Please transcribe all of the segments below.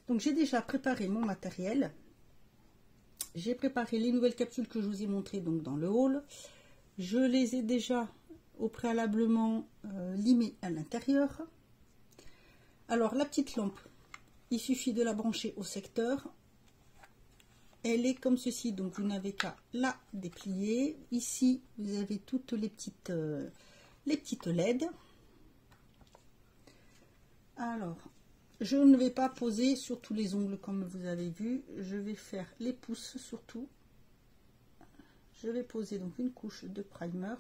Donc j'ai déjà préparé mon matériel. J'ai préparé les nouvelles capsules que je vous ai montrées donc dans le haul. Je les ai déjà au préalablement limées à l'intérieur. Alors la petite lampe, il suffit de la brancher au secteur. Elle est comme ceci, donc vous n'avez qu'à la déplier. Ici vous avez toutes les petites LED. Alors je ne vais pas poser sur tous les ongles comme vous avez vu, je vais faire les pouces surtout. Je vais poser donc une couche de primer.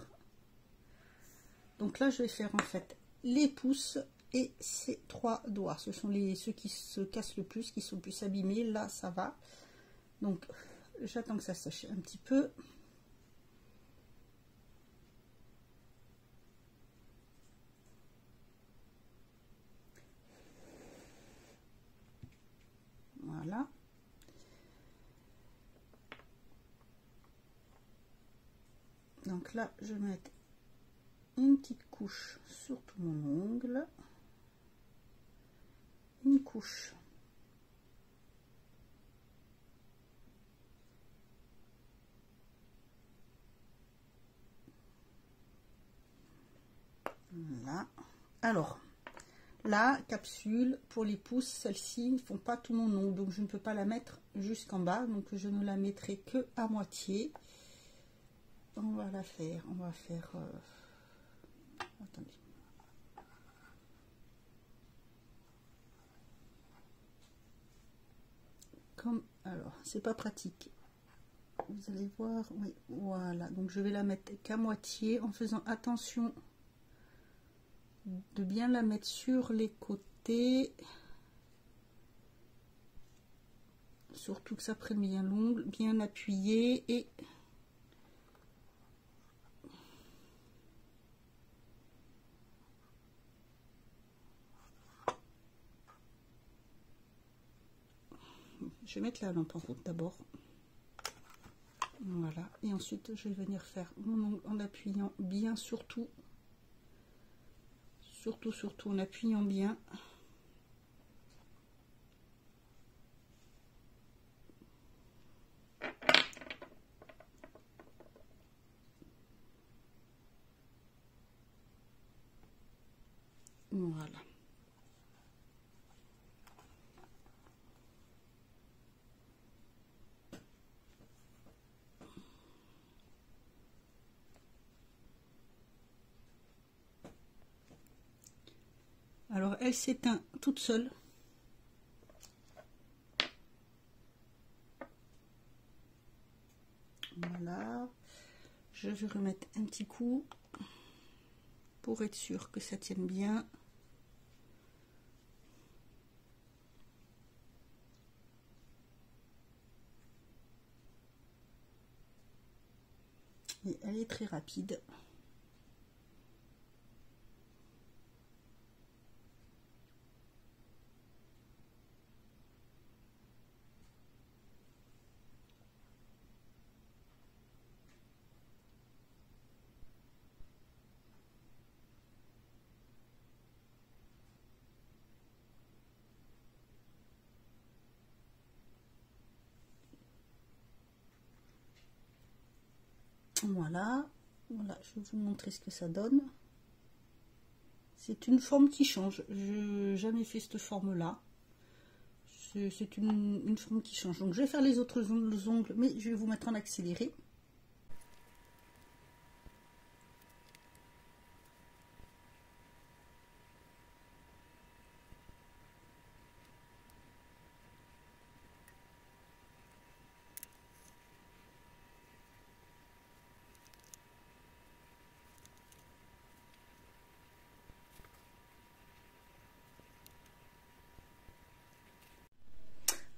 Donc là je vais faire en fait les pouces et ces 3 doigts. Ce sont ceux qui se cassent le plus, qui sont le plus abîmés. Là ça va. Donc j'attends que ça sèche un petit peu. Voilà. Donc là, je vais mettre une petite couche sur tout mon ongle. Une couche. Voilà. Alors, la capsule pour les pouces, celle-ci ne font pas tout mon ongle, donc je ne peux pas la mettre jusqu'en bas, donc je ne la mettrai que à moitié. On va la faire, on va faire attendez. Comme alors c'est pas pratique, vous allez voir. Oui, voilà, donc je vais la mettre qu'à moitié en faisant attention de bien la mettre sur les côtés, surtout que ça prenne bien l'ongle, bien appuyé. Et je vais mettre la lampe en route d'abord. Voilà, et ensuite je vais venir faire mon ongle en appuyant bien, surtout en appuyant bien. Voilà. Alors elle s'éteint toute seule. Voilà. Je vais remettre un petit coup pour être sûr que ça tienne bien. Et elle est très rapide. Voilà, voilà, je vais vous montrer ce que ça donne. C'est une forme qui change. Je n'ai jamais fait cette forme-là. C'est une forme qui change. Donc je vais faire les autres ongles, mais je vais vous mettre en accéléré.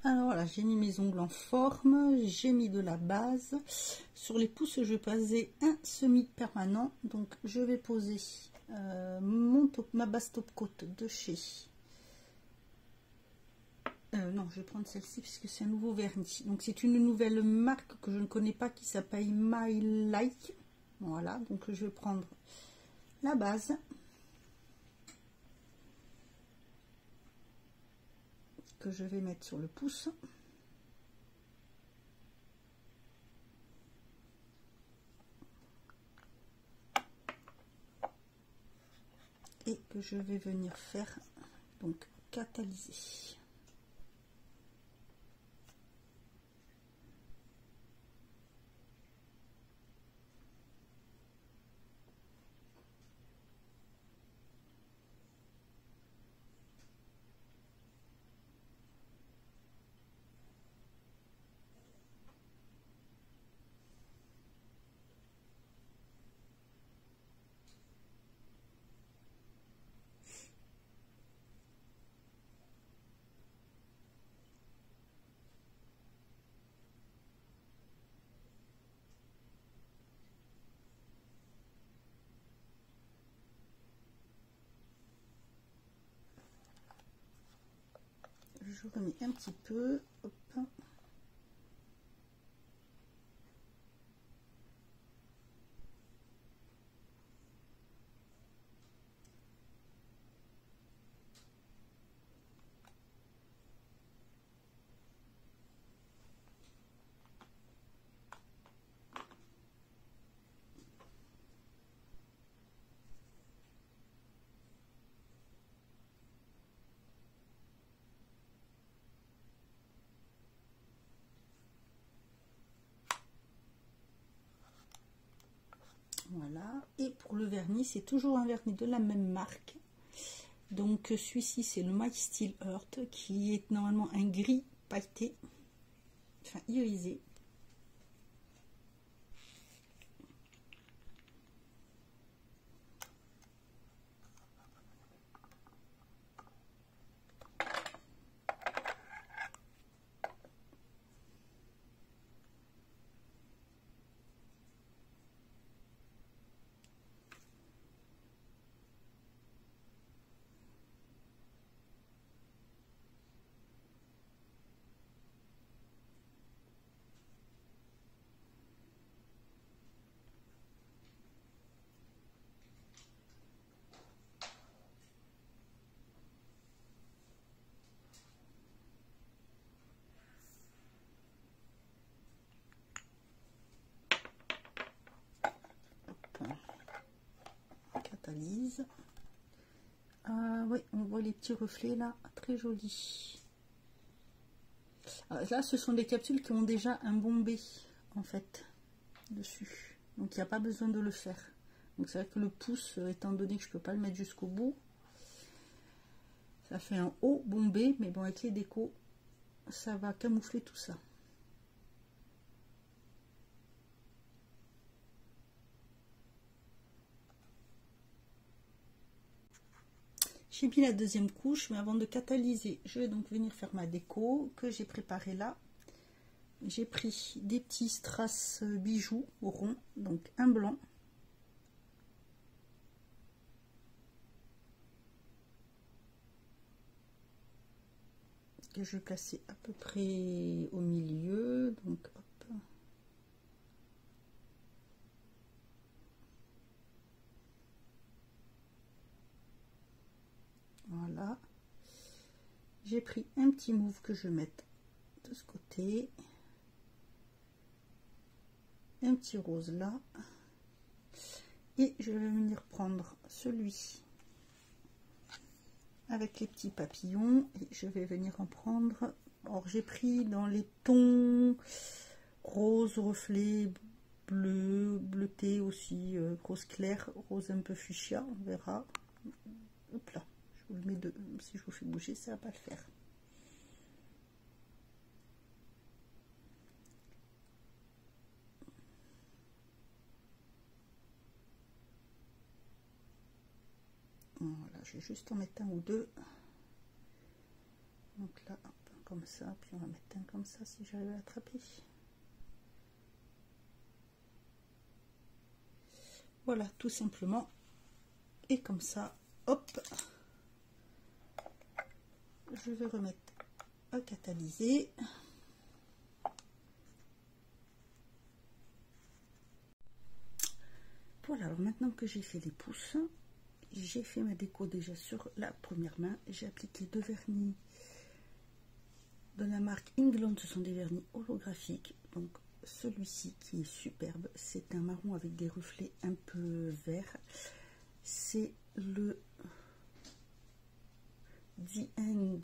Alors voilà, j'ai mis mes ongles en forme, j'ai mis de la base. Sur les pouces, je vais poser un semi-permanent. Donc je vais poser ma base top coat de chez... non, je vais prendre celle-ci puisque c'est un nouveau vernis. Donc c'est une nouvelle marque que je ne connais pas qui s'appelle My Like. Voilà, donc je vais prendre la base. que je vais mettre sur le pouce. Et que je vais venir faire donc catalyser. Je remets un petit peu. Hop. Voilà, et pour le vernis, c'est toujours un vernis de la même marque. Donc celui-ci, c'est le My Steel Earth, qui est normalement un gris pailleté, enfin irisé. Catalyse. Oui, on voit les petits reflets là, très jolis. Là, ce sont des capsules qui ont déjà un bombé en fait dessus, donc il n'y a pas besoin de le faire. Donc c'est vrai que le pouce, étant donné que je peux pas le mettre jusqu'au bout, ça fait un haut bombé, mais bon, avec les décos, ça va camoufler tout ça. J'ai mis la deuxième couche, mais avant de catalyser, je vais donc venir faire ma déco que j'ai préparée là. J'ai pris des petits strass bijoux ronds, donc un blanc, que je vais placer à peu près au milieu, donc hop. Voilà, j'ai pris un petit mauve que je vais mettre de ce côté, un petit rose là, et je vais venir prendre celui avec les petits papillons et je vais venir en prendre. Alors j'ai pris dans les tons rose, reflet, bleu, bleuté aussi, rose clair, rose un peu fuchsia, on verra. Hop là, je vous le mets de, si je vous fais bouger ça va pas le faire. Voilà, je vais juste en mettre un ou deux. Donc là, hop, comme ça, puis on va mettre un comme ça si j'arrive à l'attraper. Voilà, tout simplement. Et comme ça, hop, je vais remettre à catalyser. Voilà, alors maintenant que j'ai fait les pouces, j'ai fait ma déco déjà sur la première main. J'ai appliqué deux vernis de la marque England. Ce sont des vernis holographiques. Donc celui-ci qui est superbe, c'est un marron avec des reflets un peu verts. C'est le The End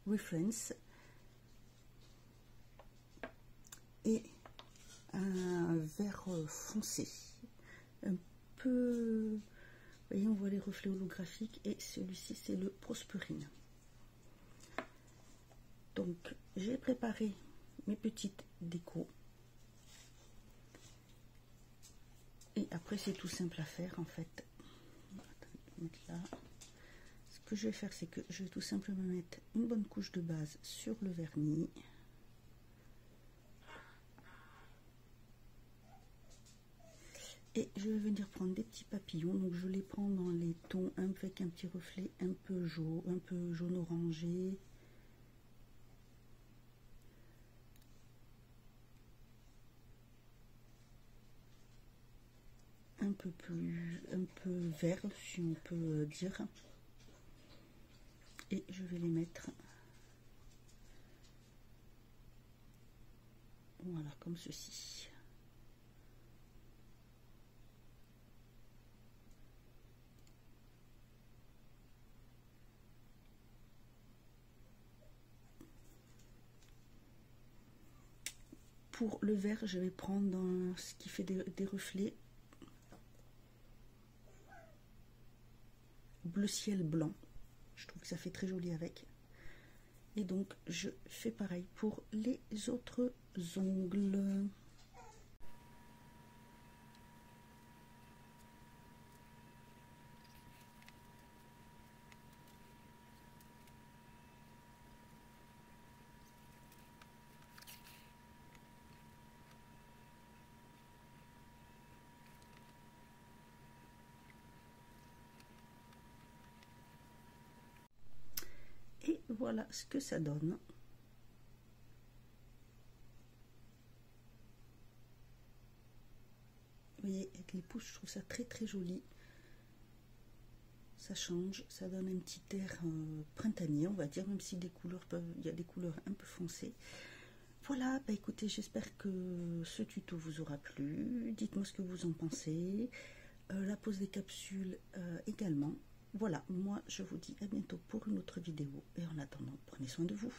Reference et un vert foncé, un peu, vous voyez, on voit les reflets holographiques, et celui-ci c'est le Prosperine. Donc j'ai préparé mes petites décos et après c'est tout simple à faire en fait. Mettre là. Ce que je vais faire, c'est que je vais tout simplement mettre une bonne couche de base sur le vernis. Et je vais venir prendre des petits papillons. Donc je les prends dans les tons avec un petit reflet un peu jaune orangé. Un peu vert, si on peut dire. Et je vais les mettre, voilà, comme ceci. Pour le vert, je vais prendre ce qui fait des reflets bleu ciel blanc. Je trouve que ça fait très joli avec. Et donc je fais pareil pour les autres ongles. Et voilà ce que ça donne. Vous voyez, avec les pouces, je trouve ça très très joli. Ça change, ça donne un petit air printanier, on va dire, même si il y a des couleurs un peu foncées. Voilà, bah écoutez, j'espère que ce tuto vous aura plu. Dites-moi ce que vous en pensez. La pose des capsules également. Voilà, moi je vous dis à bientôt pour une autre vidéo. Et en attendant, prenez soin de vous.